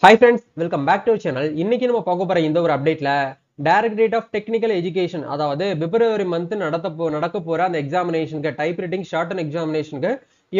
Hi friends, welcome back to our channel. இன்னைக்கு நம்ம பார்க்க போற இந்த ஒரு அப்டேட்ல டைரக்டரேட் ஆஃப் டெக்னிக்கல் எஜுகேஷன், அதாவது பிப்ரவரி மந்த் நடக்க போற அந்த எக்ஸாமினேஷனுக்கு, டைப் ரைட்டிங் ஷார்ட் அண்ட் எக்ஸாமினேஷனுக்கு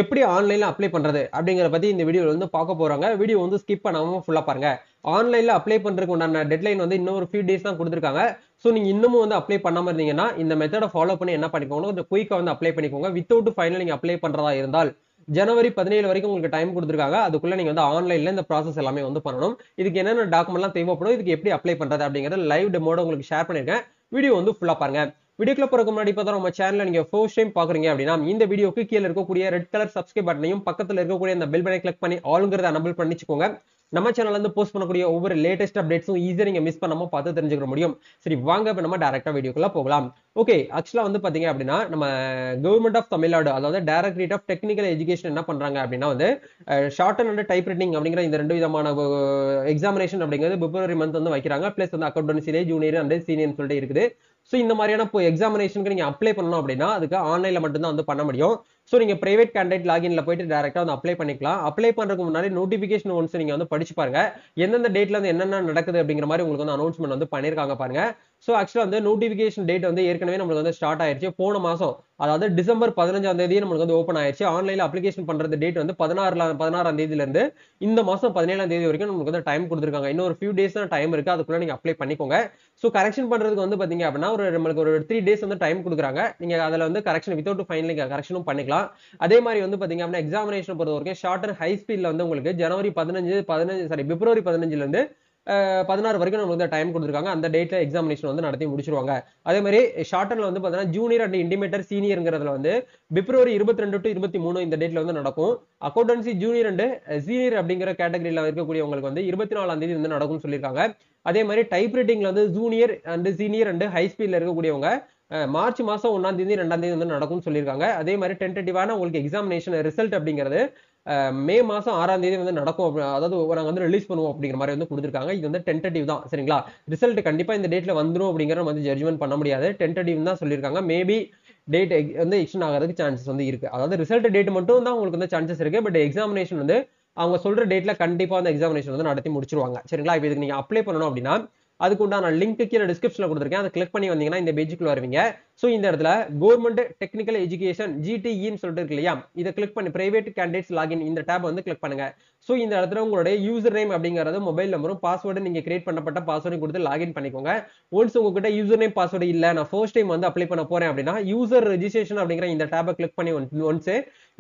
எப்படி ஆன்லைன்ல அப்ளை பண்றது அப்படிங்கறத பத்தி இந்த வீடியோல வந்து பார்க்க போறாங்க. வீடியோ வந்து ஸ்கிப் பண்ணாம ஃபுல்லா பாருங்க. ஆன்லைன்ல அப்ளை பண்றதுக்கு உண்டான டெட்லைன் வந்து இன்னும் ஒரு few days தான் கொடுத்திருக்காங்க. சோ நீங்க இன்னமும் வந்து அப்ளை பண்ணாம இருந்தீங்கன்னா இந்த மெத்தட ஃபாலோ பண்ணி என்ன பண்ணிக்கோங்க, கொஞ்சம் குயிக்கா வந்து அப்ளை பண்ணிக்கோங்க. வித்தவுட் ஃபைனல் நீங்க அப்ளை பண்றதா இருந்தால் ஜனவரி 17 வரைக்கும் உங்களுக்கு டைம் கொடுத்திருக்காங்க. அதுக்குள்ள நீங்க வந்து ஆன்லைன்ல இந்த ப்ராசஸ் எல்லாமே வந்து பண்ணணும். இதுக்கு என்னென்ன டாக்குமெண்ட்லாம் தேவைப்படும், இதுக்கு எப்படி அப்ளை பண்றது அப்படிங்கறத லைவ் டெமோட உங்களுக்கு ஷேர் பண்ணிருக்கேன். வீடியோ வந்து ஃபுல்லா பாருங்க. வீடியோக்குள்ள போறதுக்கு முன்னாடி இப்பதான் நம்ம சேனலை நீங்க ஃபர்ஸ்ட் டைம் பாக்குறீங்க அப்படின்னா இந்த வீடியோக்கு கீழே இருக்கக்கூடிய ரெட் கலர் சப்ஸ்கிரைப் பட்டனையும் பக்கத்துல இருக்கக்கூடிய அந்த பெல் பட்டனை கிளிக் பண்ணி ஆல்ங்கிறத எனபிள் பண்ணிச்சுக்கோங்க. நம்ம சேனல்ல இருந்து போஸ்ட் பண்ணக்கூடிய ஒவ்வொரு லேட்டஸ்ட் அப்டேட்ஸும் ஈஸியா நீங்க மிஸ் பண்ணாம பார்த்து தெரிஞ்சுக்க முடியும். சரி வாங்க இப்ப நம்ம டைரக்டா வீடியோக்குள்ள போகலாம். ஓகே, ஆக்சுவலா வந்து பாத்தீங்க அப்படின்னா நம்ம கவர்மெண்ட் ஆஃப் தமிழ்நாடு, அதாவது டைரக்டரேட் ஆஃப் டெக்னிக்கல் எஜுகேஷன் என்ன பண்றாங்க அப்படின்னா வந்து ஷார்ட் அண்ட் டைப் ரைட்டிங் அப்படிங்கிற இந்த ரெண்டு விதமான எக்ஸாமினேஷன் அப்படிங்கிறது பிப்ரவரி மந்த் வந்து வைக்கிறாங்க. பிளஸ் வந்து அக்கௌண்டன்சிலே ஜூனியர் அண்ட் சீனியர் சொல்லிட்டு இருக்குது. சோ இந்த மாதிரியான எக்ஸாமினேஷனுக்கு நீங்க அப்ளை பண்ணணும் அப்படின்னா அதுக்கு ஆன்லைன்ல மட்டும் தான் வந்து பண்ண முடியும். சோ நீங்க பிரைவேட் கேண்டிடேட் லாகின்ல போயிட்டு டைரக்டா வந்து அப்ளை பண்ணிக்கலாம். அப்ளை பண்றதுக்கு முன்னாடி நோட்டிபிகேஷன் ஒன்ஸ் நீங்க வந்து படிச்சு பாருங்க. எந்தெந்த டேட்ல இருந்து என்னென்ன நடக்குது அப்படிங்கிற மாதிரி உங்களுக்கு வந்து அனௌன்ஸ்மெண்ட் வந்து பண்ணிருக்காங்க பாருங்க. சோ ஆக்சுவலா வந்து நோட்டிபிகேஷன் டேட் வந்து ஏற்கனவே நம்மளுக்கு வந்து ஸ்டார்ட் ஆயிருச்சு. போன மாசம், அதாவது டிசம்பர் 15ஆம் தேதி நம்மளுக்கு வந்து ஓபன் ஆயிருச்சு. ஆன்லைன்ல அப்ளிகேஷன் பண்றது டேட் வந்து 16ஆம் தேதியில இருந்து இந்த மாசம் 17ஆம் தேதி வரைக்கும் நமக்கு வந்து டைம் கொடுத்திருக்காங்க. இன்னும் ஒரு few days தான் டைம் இருக்கு. அதுக்குள்ள நீங்க அப்ளை பண்ணிக்கோங்க. சோ கரெக்ஷன் பண்றதுக்கு வந்து பாத்தீங்க அப்படின்னா நம்மளுக்கு ஒரு 3 days வந்து டைம் கொடுக்குறாங்க. நீங்க அதுல வந்து கரெக்ஷன் வித்தவுட் ஃபைனல் நீங்க கரெக்ஷனும் பண்ணிக்கலாம். அதே மாதிரி வந்து பாத்தீங்க அப்படின்னா எக்ஸாமினேஷன் பொறுத்த வரைக்கும் ஷார்ட் அண்ட் ஹை ஸ்பீட்ல வந்து உங்களுக்கு ஜனவரி 15 சாரி பிப்ரவரி 15ல இருந்து 16 வரைக்கும் நமக்கு வந்து டைம் கொடுத்திருக்காங்க. அந்த டேட்ல எக்ஸாமினேஷன் வந்து நடத்தி முடிச்சிருவாங்க. அதே மாதிரி ஷார்ட்டன்ல வந்து பாத்தீங்கன்னா ஜூனியர் அண்ட் இன்டிமேட்டர் சீனியர்ங்கிறதுல வந்து பிப்ரவரி 22 டு 23 இந்த டேட்ல வந்து நடக்கும். அக்கௌண்டன்சி ஜூனியர் அண்ட் சீனியர் அப்படிங்கிற கேட்டகரியில இருக்கக்கூடியவங்களுக்கு வந்து 24ஆம் தேதி வந்து நடக்கும்னு சொல்லியிருக்காங்க. அதே மாதிரி டைப் ரைட்டிங்ல வந்து junior and senior and high ஸ்பீட்ல இருக்கக்கூடியவங்க மார்ச் மாசம் 1ஆம் தேதி 2ஆம் தேதி வந்து நடக்கும்னு சொல்லியிருக்காங்க. அதே மாதிரி டென்டேட்டிவான உங்களுக்கு எக்ஸாமினேஷன் ரிசல்ட் அப்படிங்கிறது மே மாசம் 6ஆம் தேதி வந்து நடக்கும். அதாவது நாங்க வந்து ரிலீஸ் பண்ணுவோம் அப்படிங்கிற மாதிரி வந்து கொடுத்திருக்காங்க. இது வந்து டென்டேட்டிவ் தான், சரிங்களா? ரிசல்ட் கண்டிப்பா இந்த டேட்ல வந்துரும் அப்படிங்கறத வந்து ஜட்ஜ்மெண்ட் பண்ண முடியாது. டென்டேட்டிவ் தான் சொல்லியிருக்காங்க. மேபி டேட் வந்து எக்ஸ்டெண்ட் ஆகிறதுக்கு சான்சஸ் வந்து இருக்கு. அதாவது ரிசல்ட் டேட் மட்டும் தான் உங்களுக்கு வந்து சான்சஸ் இருக்கு. பட் எக்ஸாமினேஷன் வந்து அவங்க சொல்ற டேட்ல கண்டிப்பா அந்த எக்ஸாமினேஷன் வந்து நடத்தி முடிச்சிருவாங்க, சரிங்களா? இப்போ இதுக்கு நீங்க அப்ளை பண்ணணும் அப்படின்னா அதுக்கு உண்டான லிங்க் கீழே டிஸ்கிரிப்ஷன்ல கொடுத்திருக்கேன். அதை கிளிக் பண்ணி வந்தீங்கன்னா இந்த பேஜுக்குள்ள வருவீங்க. சோ இந்த இடத்துல கவர்மெண்ட் டெக்னிக்கல் எஜுகேஷன் GTE சொல்லிட்டு இருக்கு இல்லையா, இதை கிளிக் பண்ணி பிரைவேட் கேண்டிடேட்ஸ் லாகின் இந்த டேப் வந்து கிளிக் பண்ணுங்க. சோ இந்த இடத்துல உங்களுடைய யூசர் நேம் அப்படிங்கறது மொபைல் நம்பரும் பாஸ்வேர்டு நீங்க கிரியேட் பண்ணப்பட்ட பாஸ்வேர்டையும் கொடுத்து லாகின் பண்ணிக்கோங்க. ஒன்ஸ் உங்ககிட்ட யூசர் நேம் பாஸ்வேர்டு இல்ல, நான் ஃபர்ஸ்ட் டைம் வந்து அப்ளை பண்ண போறேன் அப்படின்னா யூசர் ரெஜிஸ்ட்ரேஷன் அப்படிங்கிற இந்த டேபை கிளிக் பண்ணி ஒன்ஸ்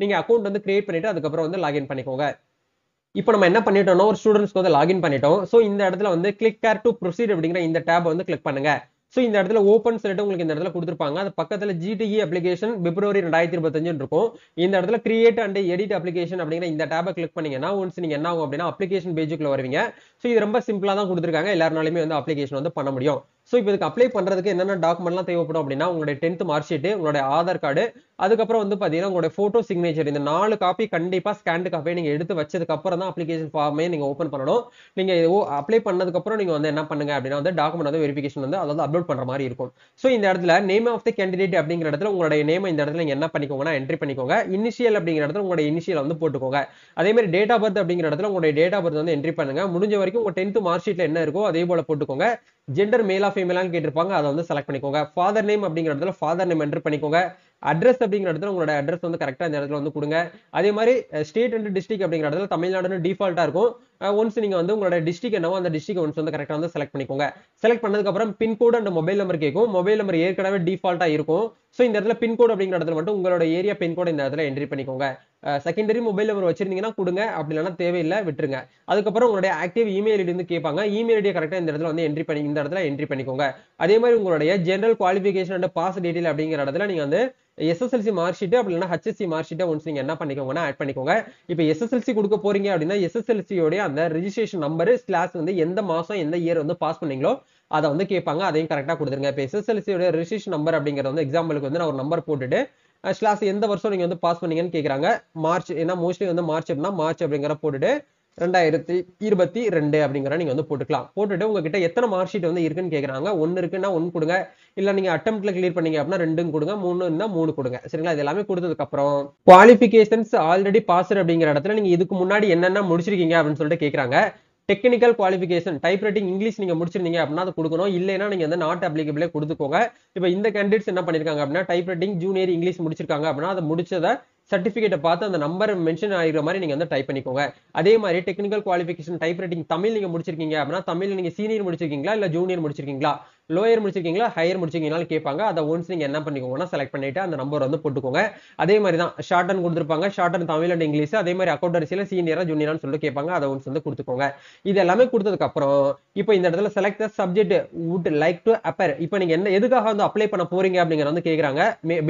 நீங்க அக்கௌண்ட் வந்து கிரியேட் பண்ணிட்டு அதுக்கப்புறம் வந்து லாகின் பண்ணிக்கோங்க. இப்போ நம்ம என்ன பண்ணிட்டோம்னா ஒரு ஸ்டூடெண்ட்ஸ்க்கு வந்து லாகின் பண்ணிட்டோம். சோ இந்த இடத்துல வந்து கிளிக் கேர் டு ப்ரொசீட் அப்படிங்கிற இந்த டேப் வந்து கிளிக் பண்ணுங்க. சோ இந்த இடத்துல ஓபன் சொல்லிட்டு உங்களுக்கு இந்த இடத்துல கொடுத்திருப்பாங்க. அது பக்கத்துல GTE அப்ளிகேஷன் பிப்ரவரி 2025 இருக்கும். இந்த இடத்துல கிரியேட் அண்ட் எடிட் அப்ளிகேஷன் அப்படிங்கிற இந்த டேபை கிளிக் பண்ணீங்கன்னா ஒன்ஸ் நீங்க என்ன ஆகும் அப்படின்னா அப்ளிகேஷன் பேஜுக்குள்ள வருவீங்க. சோ இது ரொம்ப சிம்பிளா தான் கொடுத்திருக்காங்க. எல்லாருனாலுமே வந்து அப்ளிகேஷன் வந்து பண்ண முடியும். சோ இப்போ இதுக்கு அப்ளை பண்றதுக்கு என்னென்ன டாக்குமெண்ட்லாம் தேவைப்படும் அப்படின்னா உங்களுடைய 10th மார்க் ஷீட், உங்களுடைய ஆதார் கார்டு, அதுக்கப்புறம் வந்து பாத்தீங்கன்னா உங்களுடைய போட்டோ சிக்னேச்சர், இந்த 4 காப்பி கண்டிப்பா ஸ்கேன்டு காப்பியை நீங்க எடுத்து வச்சதுக்கு அப்புறம் தான் அப்ளிகேஷன் ஃபார்மே நீங்க ஓபன் பண்ணணும். நீங்க அப்ளை பண்ணதுக்கு அப்புறம் நீங்க வந்து என்ன பண்ணுங்க அப்படின்னா வந்து டாக்குமெண்ட் வந்து வெரிஃபிகேஷன் வந்து அதாவது அப்லோட் பண்ற மாதிரி இருக்கும். சோ இந்த இடத்துல நேம் ஆஃப் தி கேண்டிடேட் அப்படிங்கிற இடத்துல உங்களுடைய நேம் இந்த இடத்துல நீங்க என்ன பண்ணிக்கோங்கன்னா என்ட்ரி பண்ணிக்கோங்க. இனிஷியல் அப்படிங்கிற இடத்துல உங்களுடைய இனிஷியல் வந்து போட்டுக்கோங்க. அதே மாதிரி டேட் ஆஃப் பர்த் அப்படிங்கிற இடத்துல உங்களுடைய டேட் ஆஃப் பர்த் வந்து என்ட்ரி பண்ணுங்க. முடிஞ்ச வரைக்கும் உங்க 10th மார்க் ஷீட்ல என்ன இருக்கோ அதே போல போட்டுக்கோங்க. ஜெண்டர் மேலா ஃபீமேலான்னு கேட்டிருப்பாங்க, அதை வந்து செலக்ட் பண்ணிக்கோங்க. ஃபாதர் நேம் அப்படிங்கிற இடத்துல ஃபாதர் நேம் என்டர் பண்ணிக்கோங்க. அட்ரஸ் அப்படிங்கிற இடத்துல உங்களோட அட்ரஸ் வந்து கரெக்டா இந்த இடத்துல வந்து கொடுங்க. அதே மாதிரி ஸ்டேட் அண்ட் டிஸ்ட்ரிக்ட் அப்படிங்கிற இடத்துல தமிழ்நாடுன்னு டிஃபால்ட்டா இருக்கும். ஒன்ஸ் நீங்க வந்து உங்களோட டிஸ்ட்ரிக்ட் என்னவோ அந்த டிஸ்ட்ரிக்ட் ஒன்ஸ் வந்து கரெக்டா வந்து செலக்ட் பண்ணிக்கோங்க. செலக்ட் பண்ணதுக்கு அப்புறம் பின்கோட் அண்ட் மொபைல் நம்பர் கேட்கும். மொபைல் நம்பர் ஏற்கனவே டிஃபால்ட்டா இருக்கும். சோ இந்த இடத்துல பின்கோட் அப்படிங்கிற இடத்துல மட்டும் உங்களோட ஏரியா பின்கோட் இந்த இடத்துல என்ட்ரி பண்ணிக்கோங்க. செகண்டரி மொபைல் நம்பர் வச்சிருந்தீங்கன்னா கொடுங்க, அப்படி இல்லைன்னா தேவையில்லை விட்டுருங்க. அதுக்கப்புறம் உங்களுடைய ஆக்டிவ் இமெயில் ஐடி வந்து கேட்பாங்க. இமெயில் ஐடியை கரெக்டா இந்த இடத்துல வந்து இந்த இடத்துல என்ட்ரி பண்ணிக்கோங்க. அதே மாதிரி உங்களுடைய general qualification and pass detail அப்படிங்கிற இடத்துல நீங்க வந்து SSLC மார்க் ஷீட் அப்படி இல்லைன்னா HSC மார்க் ஷீட்டை ஒன்ஸ் நீங்க என்ன பண்ணிக்கோங்கன்னா ஆட் பண்ணிக்கோங்க. இப்போ SSLC கொடுக்க போறீங்க அப்படின்னா SSLC உடைய அந்த ரெஜிஸ்ட்ரேஷன் நம்பர் ஸ்லாஷ் வந்து எந்த மாசம் எந்த இயர் வந்து பாஸ் பண்ணீங்களோ அதை வந்து கேட்பாங்க. அதையும் கரெக்டா கொடுத்துருங்க. இப்போ SSLC உடைய ரெஜிஸ்ட்ரேஷன் நம்பர் அப்படிங்கிறது வந்து எக்ஸாம்பிளுக்கு வந்து நான் ஒரு நம்பர் போட்டுட்டு ஸ்லாஷ் எந்த வருஷம் நீங்க வந்து பாஸ் பண்ணீங்கன்னு கேட்கறாங்க. மார்ச், ஏன்னா மோஸ்ட்லி வந்து மார்ச் அப்படின்னா மார்ச் அப்படிங்கிற போட்டுட்டு 2022 அப்படிங்கிற நீங்க வந்து போட்டுக்கலாம். போட்டுட்டு உங்ககிட்ட எத்தனை மார்க் ஷீட் வந்து இருக்குன்னு கேக்குறாங்க. 1 இருக்குன்னா 1 கொடுங்க. இல்ல நீங்க அட்டெம்ப்ட்ல கிளியர் பண்ணீங்க அப்படின்னா 2 கொடுங்க. 3 இருந்தா 3 கொடுங்க. சரிங்களா? இது எல்லாமே கொடுத்ததுக்கு அப்புறம் குவாலிஃபிகேஷன்ஸ் ஆல்ரெடி பாஸ்ட் அப்படிங்கிற இடத்துல நீங்க இதுக்கு முன்னாடி என்னென்ன முடிச்சிருக்கீங்க அப்படின்னு சொல்லிட்டு கேக்குறாங்க. Technical qualification type writing English நீங்க முடிச்சிருந்தீங்க அப்படின்னா அது கொடுக்கணும். இல்லைன்னா நீங்க வந்து நாட் அப்ளிகபிளே கொடுத்துக்கோங்க. இப்போ இந்த கேண்டிடேட்ஸ் என்ன பண்ணிருக்காங்க அப்படின்னா டைப் ரைட்டிங் ஜூனியர் இங்கிலீஷ் முடிச்சிருக்காங்க அப்படின்னா அதை முடிச்சதை சர்டிபிகேட்டை பார்த்து அந்த நம்பர் மென்ஷன் ஆகிற மாதிரி நீங்க வந்து டைப் பண்ணிக்கோங்க. அதே மாதிரி technical qualification type writing Tamil நீங்க முடிச்சிருக்கீங்க அப்படின்னா தமிழ் நீங்க சீனியர் முடிச்சிருக்கீங்களா இல்ல ஜூனியர் முடிச்சிருக்கீங்களா, லோயர் முடிச்சிருக்கீங்களா ஹையர் முடிச்சிருக்கீங்களான்னு கேட்பாங்க. அதை ஒன்ஸ் நீங்க என்ன பண்ணிக்கோங்கன்னா செலக்ட் பண்ணிட்டு அந்த நம்பர் வந்து போட்டுக்கோங்க. அதே மாதிரி தான் ஷார்ட் அண்ட் கொடுத்துருப்பாங்க, short and Tamil and English. அதே மாதிரி அக்கௌண்டன்சில சீனியரா ஜூனியரான்னு சொல்லிட்டு கேட்பாங்க. அதை ஒன்ஸ் வந்து கொடுத்துக்கோங்க. இது எல்லாமே கொடுத்ததுக்கு அப்புறம் இப்போ இந்த இடத்துல select subject would like to appear. இப்போ நீங்க என்ன எதுக்காக வந்து அப்ளை பண்ண போறீங்க அப்படிங்கிற வந்து கேக்குறாங்க.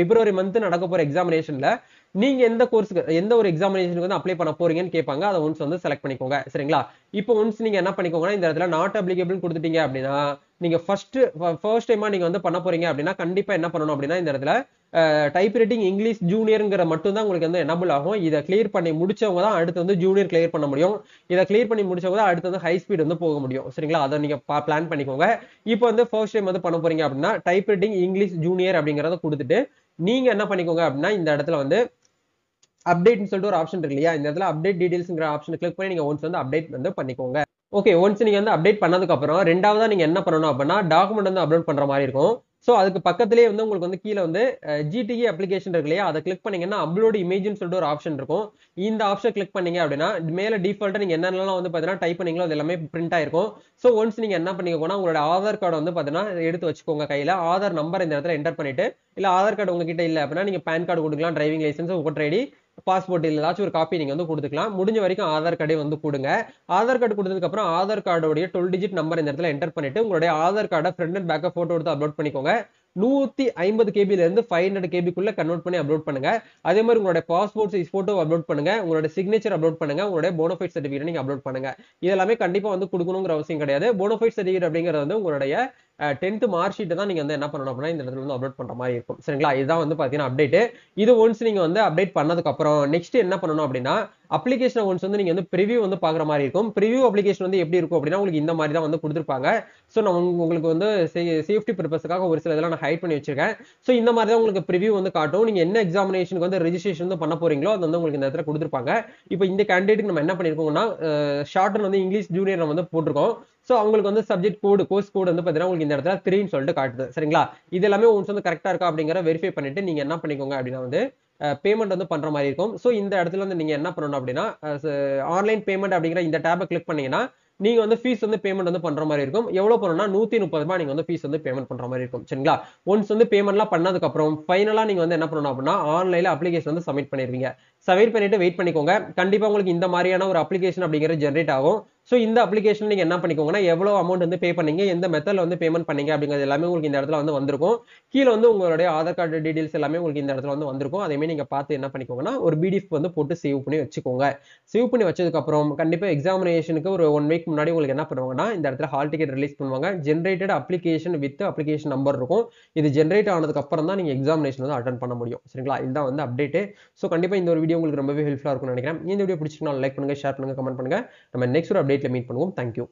பிப்ரவரி மந்த் நடக்க போற எக்ஸாமினேஷன்ல நீங்க எந்த கோர்ஸ்க்கு எந்த ஒரு எக்ஸாமினேஷனுக்கு வந்து அப்ளை பண்ண போறீங்கன்னு கேட்பாங்க. அதை ஒன்ஸ் வந்து செலக்ட் பண்ணிக்கோங்க. சரிங்களா? இப்போ ஒன்ஸ் நீங்க என்ன பண்ணிக்கோங்கன்னா இந்த இடத்துல நாட் அப்ளிகபிள் கொடுத்துட்டீங்க அப்படின்னா நீங்க ஃபர்ஸ்ட் டைமா நீங்க வந்து பண்ண போறீங்க அப்படின்னா கண்டிப்பா என்ன பண்ணணும் அப்படின்னா இந்த இடத்துல டைப் ரைட்டிங் இங்கிலீஷ் ஜூனியர்ங்கிற மட்டும் தான் உங்களுக்கு வந்து எனபிள் ஆகும். இதை கிளியர் பண்ணி முடிச்சவங்க தான் அடுத்து வந்து ஜூனியர் கிளியர் பண்ண முடியும். இதை கிளியர் பண்ணி முடிச்சவங்க தான் அடுத்து வந்து ஹை ஸ்பீட் வந்து போக முடியும். சரிங்களா? அதை நீங்க பிளான் பண்ணிக்கோங்க. இப்போ வந்து ஃபர்ஸ்ட் டைம் வந்து பண்ண போறீங்க அப்படின்னா டைப் ரைட்டிங் இங்கிலீஷ் ஜூனியர் அப்படிங்கறத கொடுத்துட்டு நீங்க என்ன பண்ணிக்கோங்க அப்படின்னா இந்த இடத்துல வந்து அப்டேட்னு சொல்லிட்டு ஒரு ஆப்ஷன் இருக்கு இல்லையா, இந்த இடத்துல அப்டேட் டீடைல்ஸ்ங்கிற ஆப்ஷன் கிளிக் பண்ணி நீங்க ஒன்ஸ் வந்து அப்டேட் வந்து பண்ணிக்கோங்க. ஓகே, ஒன்ஸ் நீங்க வந்து அப்டேட் பண்ணதுக்கு அப்புறம் ரெண்டாவதா நீங்க என்ன பண்ணணும் அப்படின்னா டாக்குமெண்ட் வந்து அப்லோட் பண்ற மாதிரி இருக்கும். ஸோ அதுக்கு பக்கத்திலேயே வந்து உங்களுக்கு வந்து கீழே வந்து ஜிடிஏ அப்ளிகேஷன் இருக்கு இல்லையா, அதை கிளிக் பண்ணீங்கன்னா அப்லோட் இமேஜ்னு சொல்லிட்டு ஒரு ஆப்ஷன் இருக்கும். இந்த ஆப்ஷன் கிளிக் பண்ணீங்க அப்படின்னா மேல டிஃபால்ட்டா நீங்க என்னென்னலாம் வந்து பாத்தீங்கன்னா டைப் பண்ணீங்களோ அது எல்லாமே பிரிண்ட் ஆயிருக்கும். ஸோ ஒன்ஸ் நீங்க என்ன பண்ணிக்கோங்கன்னா உங்களோட ஆதார் கார்டு வந்து பாத்தீங்கன்னா எடுத்து வச்சுக்கோங்க கையில. ஆதார் நம்பர் இந்த இடத்துல என்டர் பண்ணிட்டு, இல்ல ஆதார் கார்டு உங்ககிட்ட இல்ல அப்படின்னா நீங்க பேன் கார்டு கொடுக்கலாம், driving licence, voter ID, passport ஏதாச்சும் ஒரு காப்பி நீங்க வந்து கொடுத்துக்கலாம். முடிஞ்ச வரைக்கும் ஆதார் கார்டே வந்து கொடுங்க. ஆதார் கார்டு கொடுத்ததுக்கு அப்புறம் ஆதார் கார்டோடைய 12 டிஜிட் நம்பர் இந்த இடத்துல என்டர் பண்ணிட்டு உங்களுடைய ஆதார் கார்டை ஃப்ரண்ட் அண்ட் பேக்கை போட்டோ எடுத்து அப்லோட் பண்ணிக்கோங்க. 150 கேபில இருந்து 500 கேபிக்குள்ள கன்வெர்ட் பண்ணி அப்லோட் பண்ணுங்க. அதே மாதிரி உங்களுடைய பாஸ்போர்ட் சைஸ் போட்டோ அப்லோட் பண்ணுங்க, உங்களோட சிக்னேச்சர் அப்லோட் பண்ணுங்க, உங்களுடைய போனோஃபைட் சர்டிஃபிகேட் நீங்க அப்லோட் பண்ணுங்க. இதெல்லாமே கண்டிப்பா வந்து கொடுக்கணுங்கிற அவசியம் கிடையாது. போனோஃபைட் சர்டிஃபிகேட் அப்படிங்கிறது வந்து உங்களுடைய 10th மார்க் ஷீட் தான் நீங்க வந்து என்ன பண்ணணும் அப்படின்னா இந்த இடத்துல வந்து அப்லோட் பண்ற மாதிரி இருக்கும். சரிங்களா? இதுதான் வந்து பாத்தீங்கன்னா அப்டேட். இது ஒன்ஸ் நீங்க வந்து அப்டேட் பண்ணதுக்கு அப்புறம் நெக்ஸ்ட் என்ன பண்ணணும் அப்படின்னா அப்ளிகேஷன் ஒன்ஸ் வந்து நீங்க வந்து ப்ரிவியூ வந்து பாக்குற மாதிரி இருக்கும். ப்ரிவியூ அப்ளிகேஷன் வந்து எப்படி இருக்கும் அப்படின்னா உங்களுக்கு இந்த மாதிரி தான் வந்து கொடுத்துருப்பாங்க. ஸோ நான் உங்களுக்கு வந்து சேஃப்டி பர்பஸ்க்காக ஒரு சில இதெல்லாம் நான் ஹைட் பண்ணி வச்சிருக்கேன். ஸோ இந்த மாதிரி தான் உங்களுக்கு ப்ரிவியூ வந்து காட்டும். நீங்க என்ன எக்ஸாமினேஷனுக்கு வந்து ரெஜிஸ்ட்ரேஷன் வந்து பண்ண போறீங்களோ அது வந்து உங்களுக்கு இந்த இடத்துல கொடுத்துருப்பாங்க. இப்போ இந்த கேண்டிடேட்டுக்கு நம்ம என்ன பண்ணிருக்கோம்னா ஷார்ட் வந்து இங்கிலீஷ் ஜூனியர் நம்ம வந்து போட்டிருக்கோம். ஸோ அவங்களுக்கு வந்து சப்ஜெக்ட் கோடு கோர்ஸ் கோடு வந்து பார்த்தீங்கன்னா உங்களுக்கு இந்த இடத்துல 3ன்னு சொல்லிட்டு காட்டுது. சரிங்களா? இது எல்லாமே ஒன்ஸ் வந்து கரெக்டா இருக்கா அப்படிங்கிற வெரிஃபை பண்ணிட்டு நீங்க என்ன பண்ணிக்கோங்க அப்படின்னா வந்து பேமெண்ட் வந்து பண்ற மாதிரி இருக்கும். ஸோ இந்த இடத்துல வந்து நீங்க என்ன பண்ணணும் அப்படின்னா ஆன்லைன் பேமெண்ட் அப்படிங்கிற இந்த டேபை கிளிக் பண்ணீங்கன்னா நீங்க வந்து ஃபீஸ் வந்து பேமெண்ட் வந்து பண்ற மாதிரி இருக்கும். எவ்வளவு பண்ணணும்னா 130 ரூபாய் நீங்க வந்து ஃபீஸ் வந்து பேமெண்ட் பண்ற மாதிரி இருக்கும். சரிங்களா? ஒன்ஸ் வந்து பேமெண்ட்லாம் பண்ணதுக்கு அப்புறம் ஃபைனலா நீங்க வந்து என்ன பண்ணணும் அப்படின்னா ஆன்லைன்ல அப்ளிகேஷன் வந்து சப்மிட் பண்ணிருவீங்க. சப்மிட் பண்ணிட்டு வெயிட் பண்ணிக்கோங்க. கண்டிப்பா உங்களுக்கு இந்த மாதிரியான ஒரு அப்ளிகேஷன் அப்படிங்கிறது ஜென்ரேட் ஆகும். ஸோ இந்த அப்ளிகேஷன் நீங்க என்ன பண்ணிக்கோங்கன்னா எவ்வளவு அமௌண்ட் வந்து பே பண்ணீங்க, எந்த மெத்தட்ல வந்து பேமெண்ட் பண்ணீங்க அப்படிங்கிறது எல்லாமே உங்களுக்கு இந்த இடத்துல வந்து வந்திருக்கும். கீழே வந்து உங்களுடைய ஆதார் கார்டு டீடைல்ஸ் எல்லாமே உங்களுக்கு இந்த இடத்துல வந்து வந்திருக்கும். அதே மாதிரி நீங்க பார்த்து என்ன பண்ணிக்கோங்கன்னா ஒரு பிடிஎஃப் வந்து போட்டு சேவ் பண்ணி வச்சுக்கோங்க. சேவ் பண்ணி வச்சதுக்கு அப்புறம் கண்டிப்பா எக்ஸாமினேஷனுக்கு ஒரு 1 வீக் முன்னாடி உங்களுக்கு என்ன பண்ணுவாங்கன்னா இந்த இடத்துல ஹால் டிக்கெட் ரிலீஸ் பண்ணுவாங்க. Generated application with application number இருக்கும். இது ஜென்ரேட் ஆனதுக்கு அப்புறம் தான் நீங்க எக்ஸாமினேஷன் வந்து அட்டெண்ட் பண்ண முடியும். சரிங்களா? இதுதான் வந்து அப்டேட். ஸோ கண்டிப்பா இந்த ஒரு வீடியோ உங்களுக்கு ரொம்பவே ஹெல்ப்ஃபுல்லா இருக்கும்னு நினைக்கிறேன். இந்த வீடியோ பிடிச்சிருந்தா லைக் பண்ணுங்க, ஷேர் பண்ணுங்க, கமெண்ட் பண்ணுங்க. நம்ம நெக்ஸ்ட் ஒரு அப்டேட்ல மீட் பண்ணுவோம். தேங்க்யூ.